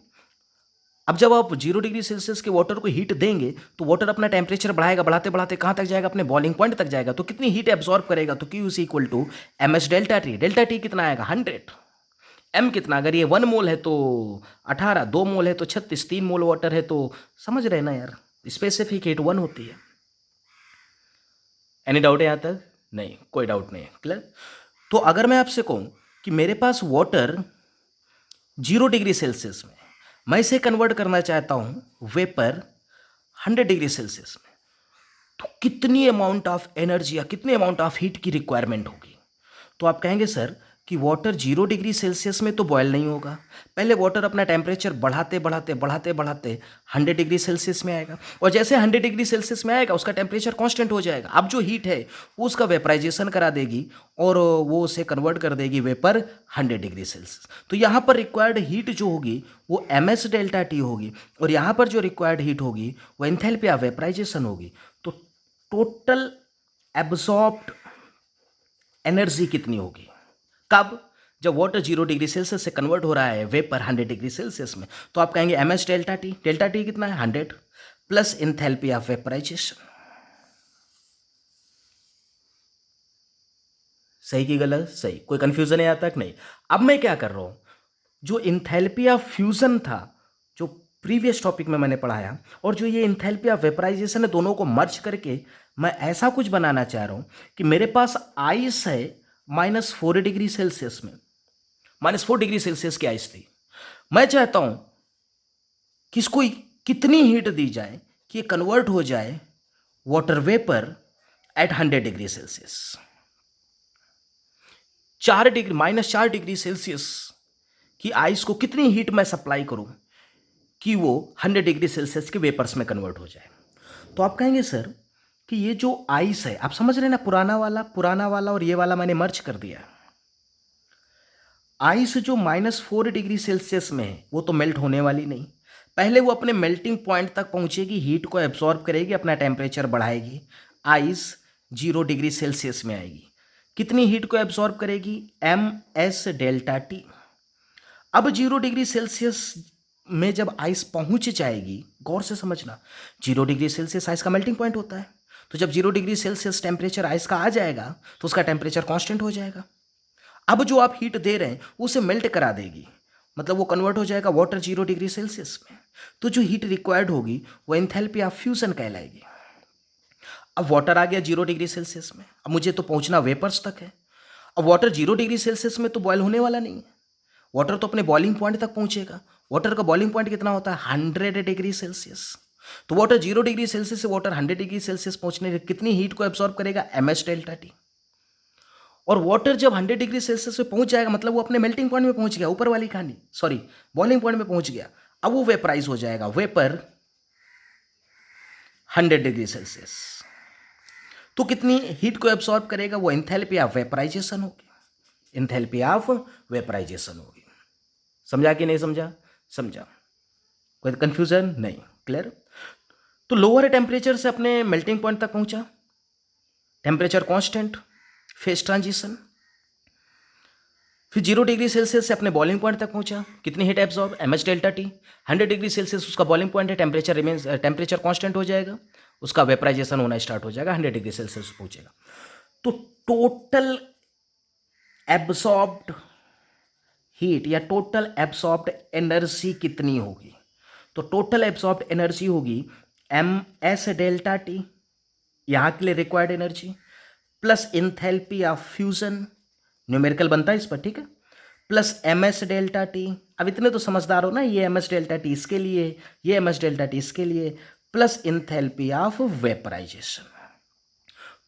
अब जब आप 0 डिग्री सेल्सियस के वाटर को हीट देंगे तो वाटर अपना टेम्परेचर बढ़ाएगा, बढ़ाते बढ़ाते कहाँ तक जाएगा? अपने बॉइलिंग पॉइंट तक जाएगा। तो कितनी हीट एब्जॉर्ब करेगा? तो Q is equal to MS delta T. Delta T कितना आएगा? 100। M कितना? अगर ये 1 मोल है तो 18, 2 मोल है तो 36, 3 मोल वाटर है तो समझ रहे ना यार, स्पेसिफिक हीट 1 होती है। एनी डाउट है यहाँ तक? नहीं, कोई डाउट नहीं है। क्लियर? तो अगर मैं आपसे कहूँ कि मेरे पास वाटर 0 डिग्री सेल्सियस में, मैं इसे कन्वर्ट करना चाहता हूँ वेपर 100 डिग्री सेल्सियस में, तो कितनी अमाउंट ऑफ एनर्जी या कितने अमाउंट ऑफ हीट की रिक्वायरमेंट होगी? तो आप कहेंगे सर कि वाटर 0 डिग्री सेल्सियस में तो बॉयल नहीं होगा, पहले वाटर अपना टेम्परेचर बढ़ाते बढ़ाते 100 डिग्री सेल्सियस में आएगा, और जैसे 100 डिग्री सेल्सियस में आएगा उसका टेम्परेचर कांस्टेंट हो जाएगा। अब जो हीट है वो उसका वेपराइजेशन करा देगी और वो उसे कन्वर्ट कर देगी वेपर 100 डिग्री सेल्सियस। तो यहाँ पर रिक्वायर्ड हीट जो होगी वो MS डेल्टा टी होगी, और यहाँ पर जो रिक्वायर्ड हीट होगी वो एंथैल्पी ऑफ वेपराइजेशन होगी। तो टोटल एब्जॉर्ब्ड एनर्जी कितनी होगी? कब? जब वाटर 0 डिग्री सेल्सियस से कन्वर्ट हो रहा है वेपर 100 डिग्री सेल्सियस में। तो आप कहेंगे MS delta T. Delta T कितना है? 100 प्लस एंथैल्पी ऑफ वेपराइजेशन। सही की गलत? सही। कोई कंफ्यूजन है यहाँ तक? नहीं। अब मैं क्या कर रहा हूँ, जो इंथैल्पी ऑफ फ्यूजन था, जो प्रीवियस टॉपिक में मैंने पढ़ाया, और जो ये इंथैल्पी ऑफ वेपराइजेशन है, दोनों को मर्ज करके मैं ऐसा कुछ बनाना चाह रहा हूँ कि मेरे पास आइस है -4 डिग्री सेल्सियस में, -4 डिग्री सेल्सियस की आइस थी। मैं चाहता हूँ कि इसको कितनी हीट दी जाए कि ये कन्वर्ट हो जाए water vapour eight 100 degree Celsius. 4 degree, -4 degree Celsius की आइस को कितनी हीट मैं सप्लाई करूं कि वो 100 डिग्री सेल्सियस के वेपर्स में कन्वर्ट हो जाए। तो आप कहेंगे सर कि ये जो आइस है, आप समझ रहे हैं ना, पुराना वाला और ये वाला मैंने मर्ज कर दिया। आइस जो -4 डिग्री सेल्सियस में है वो तो मेल्ट होने वाली नहीं, पहले वो अपने मेल्टिंग पॉइंट तक पहुंचेगी, हीट को एब्जॉर्ब करेगी, अपना टेम्परेचर बढ़ाएगी, आइस 0 डिग्री सेल्सियस में आएगी। कितनी हीट को एब्जॉर्ब करेगी? ms∆T। अब 0 डिग्री सेल्सियस में जब आइस पहुंच जाएगी, गौर से समझना, 0 डिग्री सेल्सियस आइस का मेल्टिंग पॉइंट होता है, तो जब 0 डिग्री सेल्सियस टेम्परेचर आइस का आ जाएगा तो उसका टेम्परेचर कांस्टेंट हो जाएगा। अब जो आप हीट दे रहे हैं उसे मेल्ट करा देगी, मतलब वो कन्वर्ट हो जाएगा वाटर 0 डिग्री सेल्सियस में। तो जो हीट रिक्वायर्ड होगी वो एंथैल्पी ऑफ फ्यूजन कहलाएगी। अब वाटर आ गया 0 डिग्री सेल्सियस में, अब मुझे तो पहुंचना वेपर्स तक है। अब वाटर 0 डिग्री सेल्सियस में तो बॉयल होने वाला नहीं है, वाटर तो अपने बॉइलिंग पॉइंट तक पहुंचेगा। वाटर का बॉइलिंग पॉइंट कितना होता है? 100 डिग्री सेल्सियस। तो वाटर 0 डिग्री सेल्सियस से वाटर 100 डिग्री सेल्सियस पहुंचने के कितनी हीट को एब्सॉर्ब करेगा? ms∆T। और वाटर जब 100 डिग्री सेल्सियस पे पहुंच जाएगा, मतलब वो अपने मेल्टिंग पॉइंट में पहुंच गया, ऊपर वाली कहानी, सॉरी, बॉइलिंग पॉइंट में पहुंच गया। अब वो वेपराइज हो जाएगा, वेपर 100 डिग्री सेल्सियस। तो कितनी हीट को एब्सॉर्ब करेगा? वो एंथैल्पी ऑफ वेपराइजेशन होगी, एंथैल्पी ऑफ वेपराइजेशन होगी। समझा कि नहीं समझा? समझा। कोई कंफ्यूजन नहीं? क्लियर? तो लोअर टेम्परेचर से अपने मेल्टिंग पॉइंट तक पहुंचा, टेम्परेचर कांस्टेंट, फेज ट्रांजिशन। फिर 0 डिग्री सेल्सियस से अपने बॉइलिंग पॉइंट तक पहुंचा, कितनी heat absorb? ms∆T। 100 degree Celsius उसका बॉइलिंग पॉइंट है, टेम्परेचर कांस्टेंट हो जाएगा, उसका वेपराइजेशन होना स्टार्ट हो जाएगा, 100 डिग्री सेल्सियस पहुंचेगा। तो टोटल एब्सॉर्ब्ड हीट या टोटल एब्सॉर्ब्ड एनर्जी कितनी होगी? तो टोटल एब्सॉर्ब्ड एनर्जी होगी ms∆T, यहाँ के लिए required energy, plus enthalpy of fusion, numerical बनता है इस पर, ठीक है, प्लस ms∆T। अब इतने तो समझदार हो ना, ये ms∆T इसके लिए, ये ms∆T इसके लिए, plus enthalpy of vaporisation.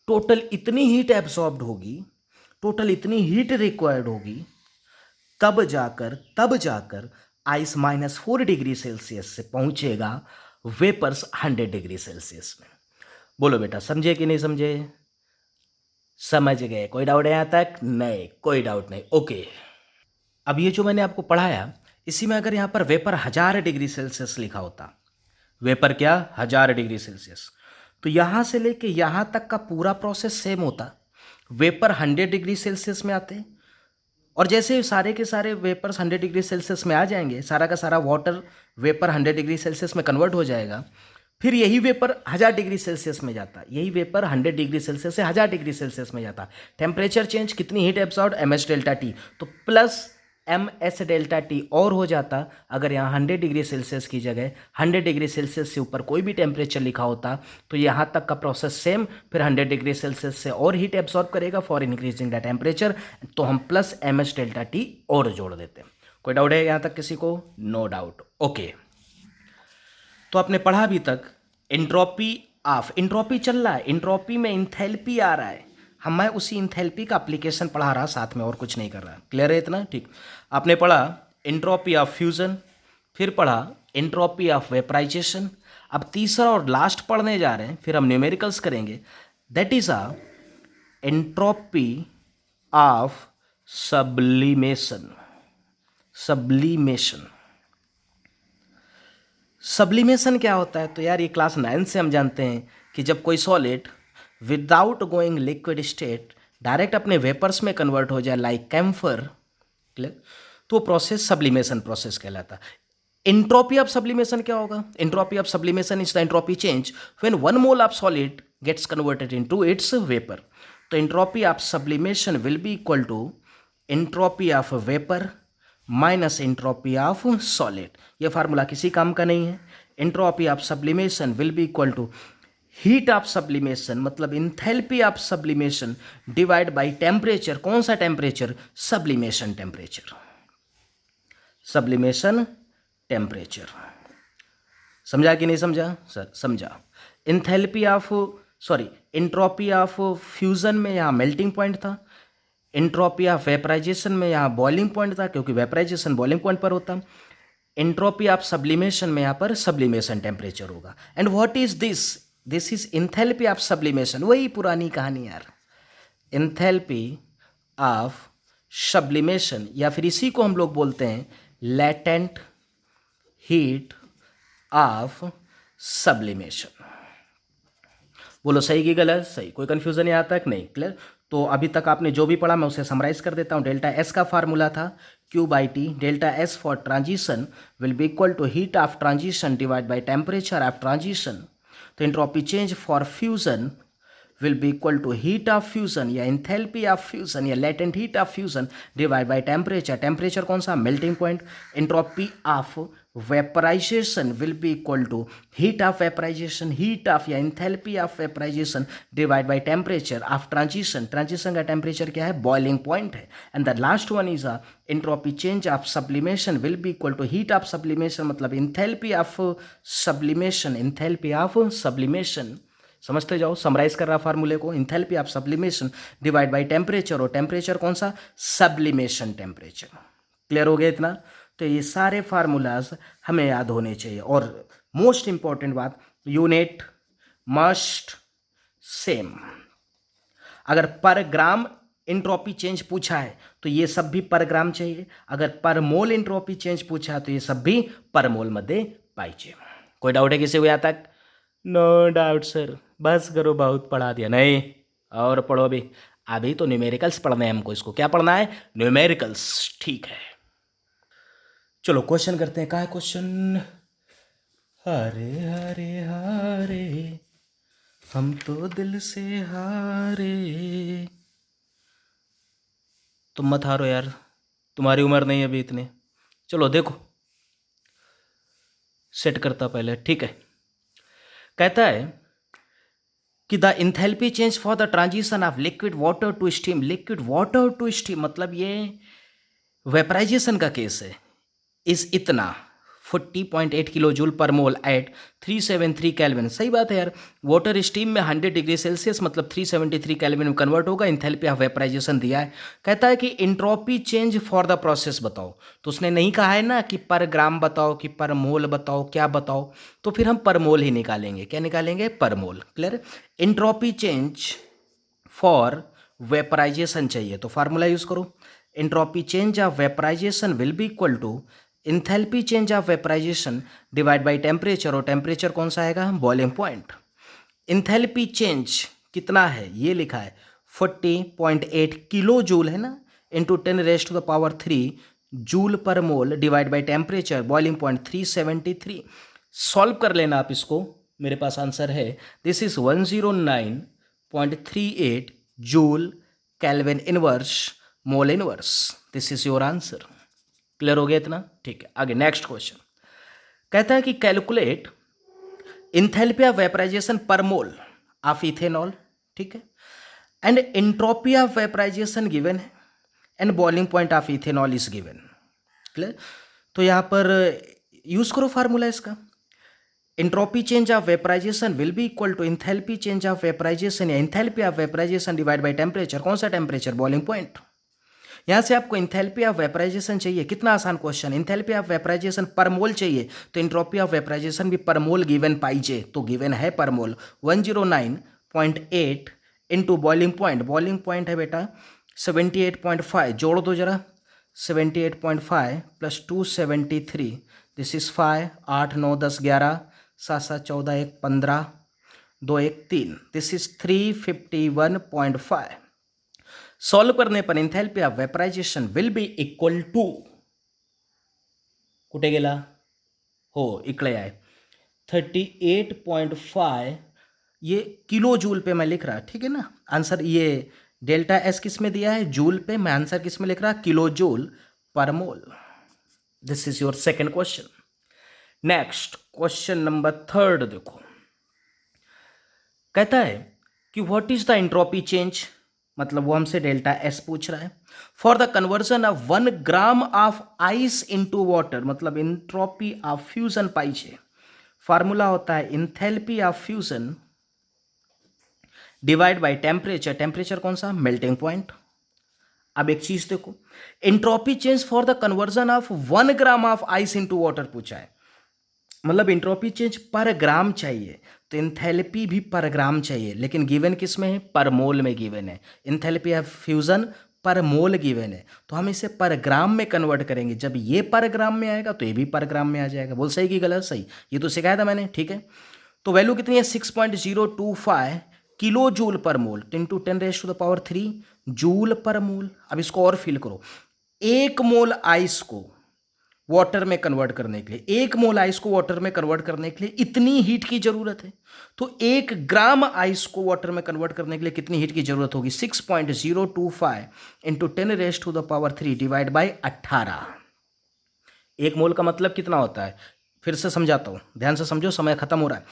Total इतनी हीट एब्सॉर्ब्ड होगी, टोटल इतनी हीट रिक्वायर्ड होगी, तब जाकर आइस -4 डिग्री सेल्सियस से पहुंचेगा वेपर्स 100 डिग्री सेल्सियस में। बोलो बेटा, समझे कि नहीं समझे? समझ गए? कोई डाउट है यहाँ तक? नहीं, कोई डाउट नहीं। ओके। अब ये जो मैंने आपको पढ़ाया, इसी में अगर यहाँ पर वेपर 1000 डिग्री सेल्सियस लिखा होता, वेपर क्या? 1000 डिग्री सेल्सियस, तो यहाँ से लेके यहाँ तक का पूरा प्रोसेस सेम होता, वेपर 100 डिग्री सेल्सियस में आते, और जैसे सारे के सारे वेपर्स 100 डिग्री सेल्सियस में आ जाएंगे, सारा का सारा वाटर वेपर 100 डिग्री सेल्सियस में कन्वर्ट हो जाएगा, फिर यही वेपर 1000 डिग्री सेल्सियस में जाता, यही वेपर 100 डिग्री सेल्सियस से 1000 डिग्री सेल्सियस में जाता। टेम्परेचर चेंज, कितनी हीट एब्सॉर्ब? ms∆T, तो प्लस ms∆T और हो जाता अगर यहाँ 100 डिग्री सेल्सियस की जगह 100 डिग्री सेल्सियस से ऊपर कोई भी टेम्परेचर लिखा होता, तो यहाँ तक का प्रोसेस सेम, फिर 100 डिग्री सेल्सियस से और हीट एब्सॉर्ब करेगा फॉर इंक्रीजिंग द टेम्परेचर, तो हम प्लस ms∆T और जोड़ देते। कोई डाउट है यहाँ तक किसी को? No doubt. ओके। तो आपने पढ़ा अभी तक एंट्रोपी ऑफ, एंट्रोपी चल रहा है, एंट्रोपी में इंथैल्पी आ रहा है, मैं उसी इंथैल्पी का एप्लीकेशन पढ़ा रहा साथ में, और कुछ नहीं कर रहा। क्लियर है इतना? ठीक। आपने पढ़ा एंट्रोपी ऑफ फ्यूजन, फिर पढ़ा एंट्रोपी ऑफ वेपराइजेशन। अब तीसरा और लास्ट पढ़ने जा रहे हैं, फिर हम न्यूमेरिकल्स करेंगे, that is a entropy of sublimation. Sublimation, sublimation क्या होता है? तो यार ये क्लास 9 से हम जानते हैं कि जब कोई solid without going liquid state direct अपने वेपर्स में कन्वर्ट हो जाए, लाइक कैम्फर, क्लियर, तो प्रोसेस सब्लिमेशन प्रोसेस कहलाता है। एंट्रोपी ऑफ सब्लिमेशन क्या होगा? Entropy of sublimation is the entropy change when 1 mole of solid gets converted into its vapour. तो entropy of sublimation will B equal to entropy of vapour minus entropy of solid. ये formula किसी काम का नहीं है। Entropy of sublimation will B equal to heat of sublimation मतलब enthalpy of sublimation divide by temperature. कौन सा temperature? Sublimation temperature. Sublimation temperature. समझा कि नहीं समझा? सर समझा। Enthalpy of entropy of fusion में यहाँ मेल्टिंग पॉइंट था, एंट्रोपी ऑफ वेपराइजेशन में यहाँ बॉइलिंग पॉइंट था क्योंकि वेपराइजेशन बॉइलिंग पॉइंट पर होता। एंट्रोपी ऑफ सब्लिमेशन में यहाँ पर सब्लिमेशन टेम्परेचर होगा। And what is this? This is enthalpy of sublimation. वही पुरानी कहानी यार, इंथैल्पी ऑफ सब्लिमेशन, या फिर इसी को हम लोग बोलते हैं लेटेंट हीट ऑफ सब्लिमेशन। बोलो सही की गलत? सही। कोई कंफ्यूजन यहाँ तक नहीं? क्लियर? तो अभी तक आपने जो भी पढ़ा मैं उसे समराइज कर देता हूँ। डेल्टा एस का फार्मूला था Q by T. Delta S for transition will B equal to heat of transition divide by temperature of transition. तो entropy change for fusion will be equal to heat of fusion या enthalpy of fusion या latent heat of fusion divided by temperature। temperature कौन सा? melting point। entropy of vaporization will be equal to heat of vaporization, heat of या enthalpy of vaporization divided by temperature of transition। transition का temperature क्या है? boiling point है। and the last one is entropy change of sublimation will be equal to heat of sublimation मतलब enthalpy of sublimation, enthalpy of sublimation। समझते जाओ, summarise कर रहा फार्मूले को। Enthalpy of sublimation divide by temperature, और temperature कौन सा? Sublimation temperature. क्लियर हो गया इतना? तो ये सारे फार्मूलाज हमें याद होने चाहिए। और मोस्ट इंपॉर्टेंट बात, यूनिट मस्ट सेम। अगर पर ग्राम एंट्रोपी चेंज पूछा है तो ये सब भी पर ग्राम चाहिए। अगर पर मोल एंट्रोपी चेंज पूछा है तो ये सब भी पर मोल मध्ये पाहिजे। कोई डाउट है किसी को यहाँ तक? नो डाउट सर, बस करो, बहुत पढ़ा दिया। नहीं, और पढ़ो अभी। अभी तो न्यूमेरिकल्स पढ़ना है हमको। इसको क्या पढ़ना है? न्यूमेरिकल्स। ठीक है, चलो क्वेश्चन करते हैं। क्या है क्वेश्चन? हरे हरे हरे हम तो दिल से हारे। तुम मत हारो यार, तुम्हारी उम्र नहीं अभी इतनी। चलो देखो, सेट करता पहले। ठीक है, कहता है कि the enthalpy change for the transition of liquid water to steam. Liquid water to steam मतलब ये वेपराइजेशन का केस है। इस इतना 40.8 किलो जूल पर मोल एट 373 केल्विन। सही बात है यार, वाटर स्टीम में 100 डिग्री सेल्सियस मतलब 373 केल्विन में कन्वर्ट होगा। इंथैल्पी ऑफ वेपराइजेशन दिया है। कहता है कि entropy change for the process बताओ। तो उसने नहीं कहा है ना कि पर ग्राम बताओ कि पर मोल बताओ, क्या बताओ। तो फिर हम पर मोल ही निकालेंगे। क्या निकालेंगे? Per mole. Clear? Entropy change for vaporization चाहिए तो फार्मूला यूज करो। Entropy change of vaporisation will be equal to enthalpy change of vaporisation divide by temperature, और टेम्परेचर कौन सा आएगा? Boiling point. इंथैल्पी चेंज कितना है? ये लिखा है 40.8 किलो जूल है ना, इंटू 10⁻³ जूल पर मोल divide by temperature, boiling point 373। Solve कर लेना आप इसको, मेरे पास आंसर है। This is 109.38 joule kelvin inverse mole inverse. This is your answer. Clear हो गया इतना? ठीक है, आगे नेक्स्ट क्वेश्चन। कहता है कि कैलकुलेट इंथैल्पी ऑफ वेपराइजेशन पर मोल ऑफ इथेनॉल। ठीक है, and entropy of vaporization given है, and boiling point of ethanol is given. Clear? तो यहां पर यूज करो फार्मूला इसका। Entropy change of vaporisation will be equal to enthalpy change of vaporisation या enthalpy of vaporisation divide by temperature. कौन सा temperature? Boiling point. यहां से आपको इंथैल्पी ऑफ वेपराइजेशन चाहिए। कितना आसान क्वेश्चन। इंथैल्पी ऑफ वेपराइजेशन पर मोल चाहिए तो एंट्रोपी ऑफ वेपराइजेशन भी पर मोल गिवन पाइजे। तो गिवन है पर मोल 109.8 into boiling point. Boiling point है बेटा 78.5। जोड़ दो जरा, 78.5 plus 273, this is 5, 8 9 10 11, 7 7 14 1 15, 2 1 3, this is 351.5। Solve करने पर enthalpy of vaporisation will be equal to, कुठे गेला? हो, इकडे आहे 38.5 ये किलो जूल पे मैं लिख रहा, ठीक है ना। आंसर ये डेल्टा एस किस में दिया है, जूल पे, मैं आंसर किस में लिख रहा, किलो जूल पर मोल। This is your second question. Next question number third देखो, कहता है कि what is the entropy change, मतलब वो हमसे डेल्टा एस पूछ रहा है, for the conversion of 1 gram of ice into water, मतलब एंट्रोपी ऑफ फ्यूजन पाइछे। फार्मूला होता है enthalpy of fusion divide by temperature, temperature कौन सा, मेल्टिंग पॉइंट। अब एक चीज देखो, entropy change for the conversion of 1 gram of ice into water पूछा है, मतलब एंट्रोपी चेंज पर ग्राम चाहिए, तो इंथैल्पी भी पर ग्राम चाहिए, लेकिन गिवन किस में है, पर मोल में गिवन है। इंथैल्पी ऑफ फ्यूजन पर मोल गिवन है, तो हम इसे पर ग्राम में कन्वर्ट करेंगे। जब ये पर ग्राम में आएगा तो ये भी पर ग्राम में आ जाएगा। बोल सही कि गलत, सही, ये तो सिखाया था मैंने, ठीक है। तो वैल्यू कितनी है, 6.025 किलो जूल पर मोल, 10⁻³ जूल पर मोल। अब इसको और फील करो, 1 मोल आइस को वाटर में कन्वर्ट करने के लिए, 1 मोल आइस को वाटर में कन्वर्ट करने के लिए इतनी हीट की जरूरत है। तो 1 ग्राम आइस को वाटर में कन्वर्ट करने के लिए कितनी हीट की जरूरत होगी, 6.025 इंटू 10⁻³ डिवाइड बाई 18। 1 मोल का मतलब कितना होता है, फिर से समझाता हूँ, ध्यान से समझो, समय खत्म हो रहा है।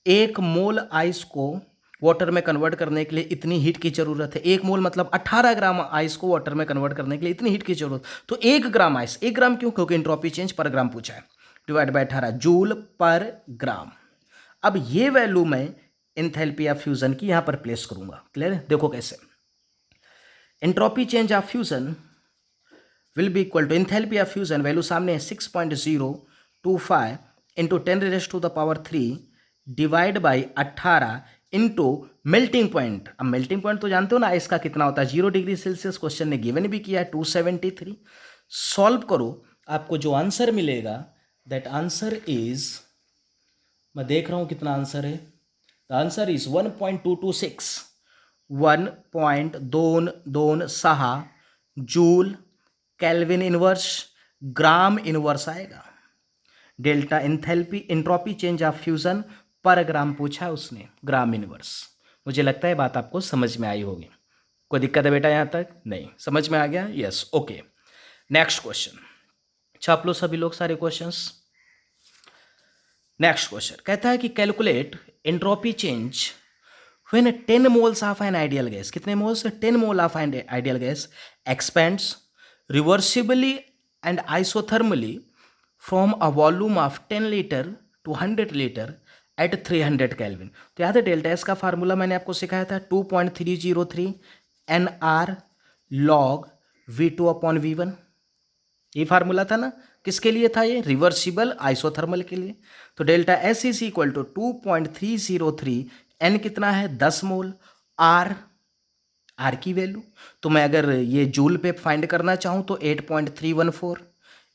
1 मोल आइस को वाटर में कन्वर्ट करने के लिए इतनी हीट की जरूरत है। 1 मोल मतलब 18 ग्राम आइस को वाटर में कन्वर्ट करने के लिए इतनी हीट की जरूरत। तो 1 ग्राम आइस, 1 ग्राम क्यों, क्योंकि एंट्रोपी चेंज पर ग्राम पूछा है, डिवाइड बाय 18 जूल पर ग्राम। अब ये वैल्यू मैं एंथैल्पी ऑफ फ्यूजन की यहां पर प्लेस करूंगा। क्लियर है, देखो कैसे, entropy change of fusion will B equal to enthalpy of fusion, value सामने है 6.025 into 10⁻³ divide by 18 into melting point. अब मेल्टिंग पॉइंट तो जानते हो ना इसका कितना होता है, 0 डिग्री सेल्सियस, क्वेश्चन ने गिवन भी किया है 273। सॉल्व करो, आपको जो आंसर मिलेगा दैट आंसर इज, मैं देख रहा हूं कितना आंसर है, the answer is 1.226, 1.226 joule kelvin inverse gram inverse आएगा। Delta enthalpy entropy change of fusion per gram पूछा है उसने, ग्राम इनवर्स। मुझे लगता है बात आपको समझ में आई होगी। कोई दिक्कत है बेटा यहाँ तक, नहीं समझ में आ गया, यस ओके। नेक्स्ट क्वेश्चन, छाप लो सभी लोग सारे क्वेश्चंस। नेक्स्ट क्वेश्चन कहता है कि calculate entropy change when 10 moles of an ideal gas, कितने moles, 10 mole of an ideal gas expands reversibly and isothermally from a volume of 10 litre to 100 litre at 300 kelvin. तो याद है delta S का formula मैंने आपको सिखाया था 2.303 NR log V2/V1, ये फार्मूला था ना, किसके लिए था ये, रिवर्सिबल आइसोथर्मल के लिए। तो delta S is equal to 2.303, n कितना है 10 मोल, आर की वैल्यू, तो मैं अगर ये जूल पे फाइंड करना चाहूँ तो 8.314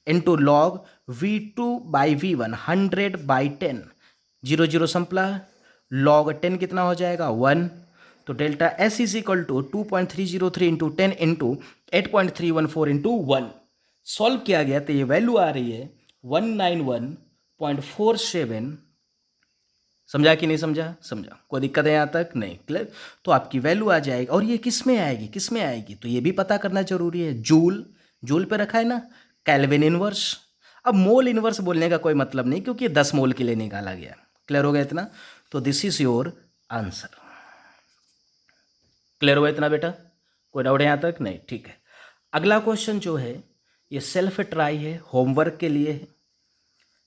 इंटू लॉग V2/V1 100/10, 0 0 संपला, लॉग 10 कितना हो जाएगा 1। तो delta S is equal to 2.303 into 10 into 8.314 into 1। Solve किया गया तो ये वैल्यू आ रही है 191.47। समझा कि नहीं समझा, समझा, कोई दिक्कत है यहाँ तक, नहीं, क्लियर। तो आपकी वैल्यू आ जाएगी, और ये किस में आएगी, किस में आएगी, तो ये भी पता करना जरूरी है। जूल, जूल पे रखा है ना, केल्विन इनवर्स। अब मोल इनवर्स बोलने का कोई मतलब नहीं, क्योंकि 10 मोल के लिए निकाला गया। क्लियर हो गया इतना, तो this is your answer. Clear हुआ इतना बेटा, कोई डाउट है यहाँ तक, नहीं, ठीक है। अगला क्वेश्चन जो है ये सेल्फ ट्राई है, होमवर्क के लिए है।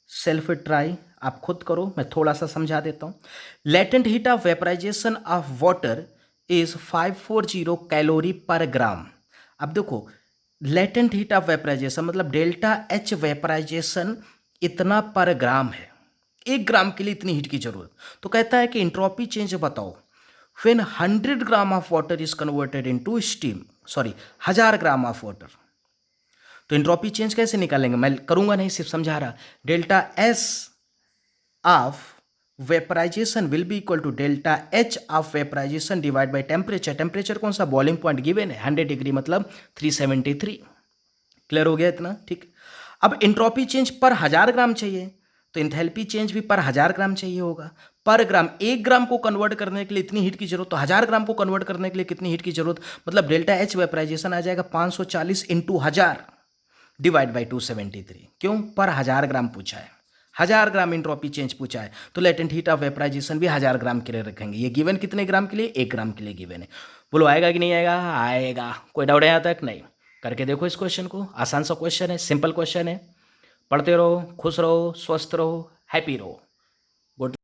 सेल्फ ट्राई आप खुद करो, मैं थोड़ा सा समझा देता हूँ। Latent heat of vaporisation of water is 540 calorie per gram. अब देखो, लेटेंट हीट ऑफ वेपराइजेशन मतलब डेल्टा एच वेपराइजेशन इतना पर ग्राम है, 1 ग्राम के लिए इतनी हीट की जरूरत। तो कहता है कि एंट्रोपी चेंज बताओ when 100 gram of water is converted into steam, sorry 1000 gram of water. तो एंट्रोपी चेंज कैसे निकालेंगे, मैं करूंगा नहीं, सिर्फ समझा रहा। Delta S of vaporisation will be equal to delta H of vaporisation divide by temperature. Temperature कौन सा, बॉइलिंग पॉइंट गिवन है 100 डिग्री मतलब 373। क्लियर हो गया इतना, ठीक। अब एंट्रोपी चेंज पर 1000 ग्राम चाहिए, तो इंथैल्पी चेंज भी पर 1000 ग्राम चाहिए होगा। पर ग्राम, 1 ग्राम को कन्वर्ट करने के लिए इतनी हीट की जरूरत, तो 1000 ग्राम को कन्वर्ट करने के लिए कितनी हीट की जरूरत, मतलब डेल्टा एच वेपराइजेशन आ जाएगा 540 इंटू 1000 डिवाइड बाई 273। क्यों? पर 1000 ग्राम पूछा है, 1000 ग्राम इंट्रोपी चेंज पूछा है, तो लेटेंट हीट ऑफ वेपराइजेशन भी 1000 ग्राम के लिए रखेंगे। ये गिवन कितने ग्राम के लिए? 1 ग्राम के लिए गिवन है। बोलो आएगा कि नहीं आएगा? आएगा। कोई डाउट है यहाँ तक? नहीं। करके देखो इस क्वेश्चन को, आसान सा क्वेश्चन है, सिंपल क्वेश्चन है। पढ़ते रहो, खुश रहो, स्वस्थ रहो, हैप्पी रहो।